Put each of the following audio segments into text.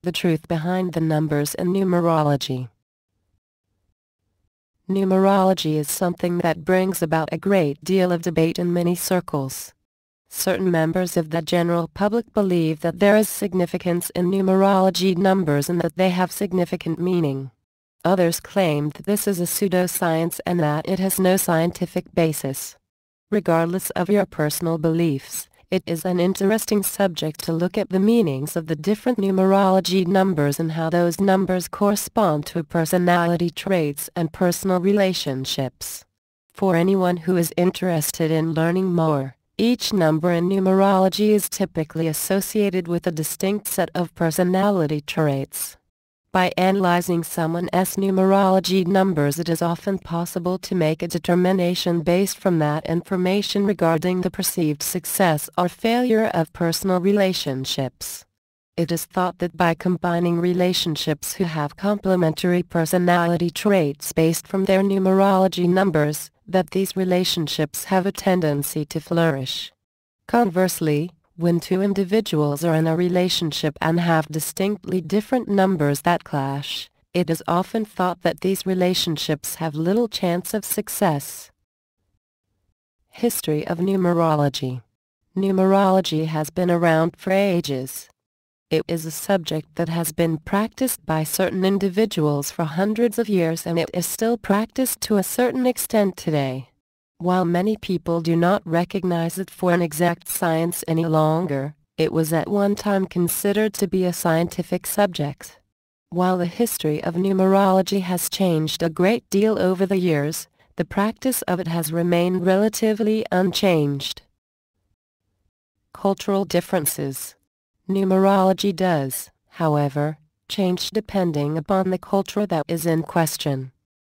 The truth behind the numbers in numerology. Numerology is something that brings about a great deal of debate in many circles. Certain members of the general public believe that there is significance in numerology numbers and that they have significant meaning. Others claim that this is a pseudoscience and that it has no scientific basis. Regardless of your personal beliefs, it is an interesting subject to look at the meanings of the different numerology numbers and how those numbers correspond to personality traits and personal relationships. For anyone who is interested in learning more, each number in numerology is typically associated with a distinct set of personality traits. By analyzing someone's numerology numbers, it is often possible to make a determination based from that information regarding the perceived success or failure of personal relationships. It is thought that by combining relationships who have complementary personality traits based from their numerology numbers, that these relationships have a tendency to flourish. Conversely, when two individuals are in a relationship and have distinctly different numbers that clash, it is often thought that these relationships have little chance of success. History of numerology. Numerology has been around for ages. It is a subject that has been practiced by certain individuals for hundreds of years, and it is still practiced to a certain extent today. While many people do not recognize it for an exact science any longer, it was at one time considered to be a scientific subject. While the history of numerology has changed a great deal over the years, the practice of it has remained relatively unchanged. Cultural differences. Numerology does, however, change depending upon the culture that is in question.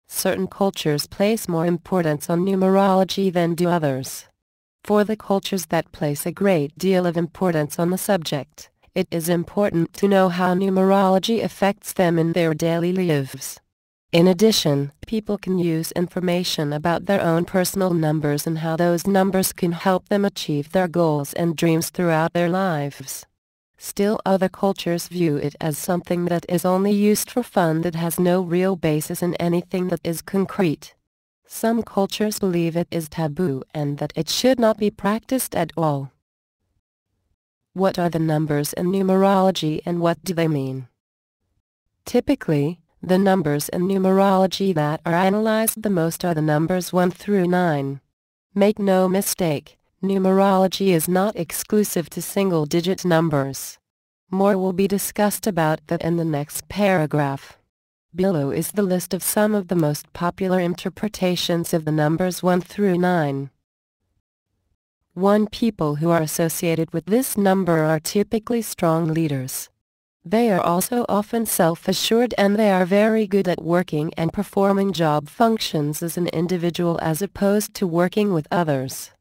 Certain cultures place more importance on numerology than do others. For the cultures that place a great deal of importance on the subject, it is important to know how numerology affects them in their daily lives. In addition, people can use information about their own personal numbers and how those numbers can help them achieve their goals and dreams throughout their lives. Still, other cultures view it as something that is only used for fun, that has no real basis in anything that is concrete. Some cultures believe it is taboo and that it should not be practiced at all. What are the numbers in numerology and what do they mean? Typically, the numbers in numerology that are analyzed the most are the numbers 1 through 9. Make no mistake, numerology is not exclusive to single-digit numbers. More will be discussed about that in the next paragraph. Below is the list of some of the most popular interpretations of the numbers 1 through 9. 1. People who are associated with this number are typically strong leaders. They are also often self-assured and they are very good at working and performing job functions as an individual as opposed to working with others.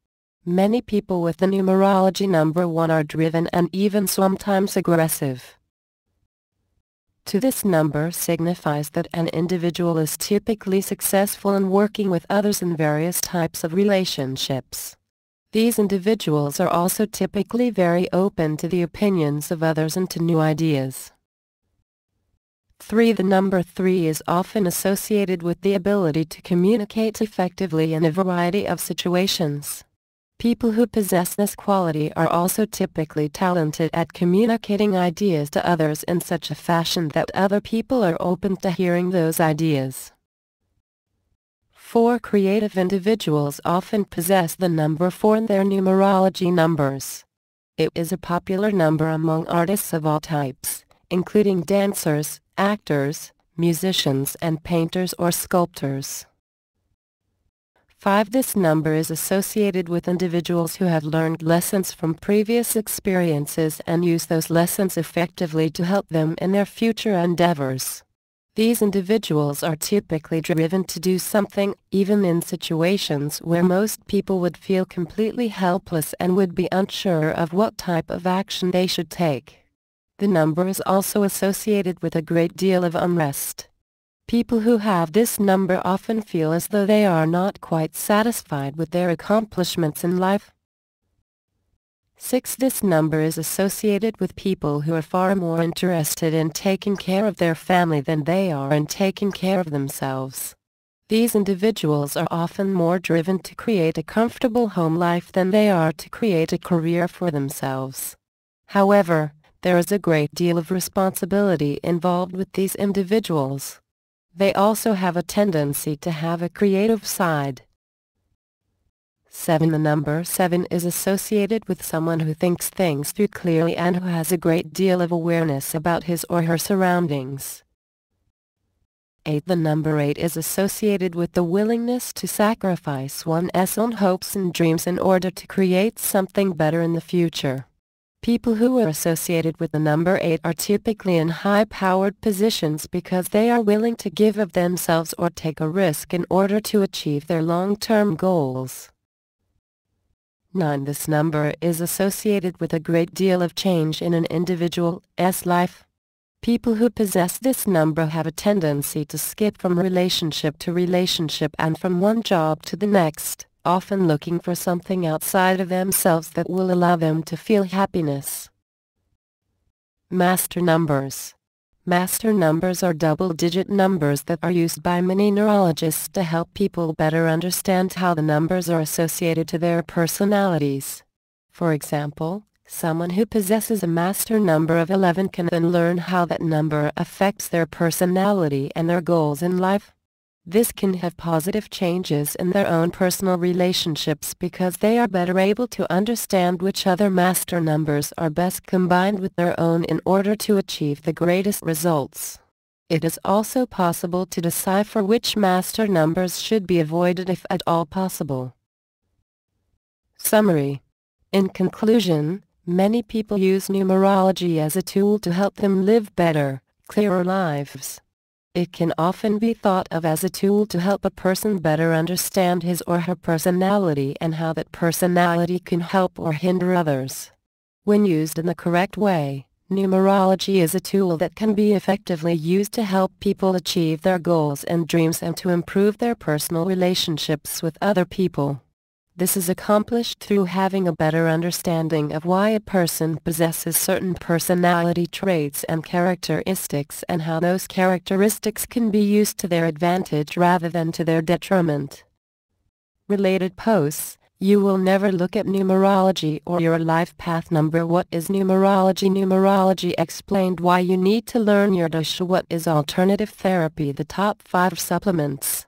Many people with the numerology number 1 are driven and even sometimes aggressive. 2. This number signifies that an individual is typically successful in working with others in various types of relationships. These individuals are also typically very open to the opinions of others and to new ideas. 3. The number 3 is often associated with the ability to communicate effectively in a variety of situations. People who possess this quality are also typically talented at communicating ideas to others in such a fashion that other people are open to hearing those ideas. 4. Creative individuals often possess the number 4 in their numerology numbers. It is a popular number among artists of all types, including dancers, actors, musicians and painters or sculptors. 5. This number is associated with individuals who have learned lessons from previous experiences and use those lessons effectively to help them in their future endeavors. These individuals are typically driven to do something, even in situations where most people would feel completely helpless and would be unsure of what type of action they should take. The number is also associated with a great deal of unrest. People who have this number often feel as though they are not quite satisfied with their accomplishments in life. 6. This number is associated with people who are far more interested in taking care of their family than they are in taking care of themselves. These individuals are often more driven to create a comfortable home life than they are to create a career for themselves. However, there is a great deal of responsibility involved with these individuals. They also have a tendency to have a creative side. 7. The number 7 is associated with someone who thinks things through clearly and who has a great deal of awareness about his or her surroundings. 8. The number 8 is associated with the willingness to sacrifice one's own hopes and dreams in order to create something better in the future. People who are associated with the number 8 are typically in high-powered positions because they are willing to give of themselves or take a risk in order to achieve their long-term goals. 9. This number is associated with a great deal of change in an individual's life. People who possess this number have a tendency to skip from relationship to relationship and from one job to the next, often looking for something outside of themselves that will allow them to feel happiness. Master numbers. Master numbers are double-digit numbers that are used by many neurologists to help people better understand how the numbers are associated to their personalities. For example, someone who possesses a master number of 11 can then learn how that number affects their personality and their goals in life. This can have positive changes in their own personal relationships because they are better able to understand which other master numbers are best combined with their own in order to achieve the greatest results. It is also possible to decipher which master numbers should be avoided if at all possible. Summary. In conclusion, many people use numerology as a tool to help them live better, clearer lives. It can often be thought of as a tool to help a person better understand his or her personality and how that personality can help or hinder others. When used in the correct way, numerology is a tool that can be effectively used to help people achieve their goals and dreams and to improve their personal relationships with other people. This is accomplished through having a better understanding of why a person possesses certain personality traits and characteristics and how those characteristics can be used to their advantage rather than to their detriment. Related posts. You will never look at numerology or your life path number. What is numerology? Numerology explained why you need to learn your dosha. What is alternative therapy? The top 5 supplements.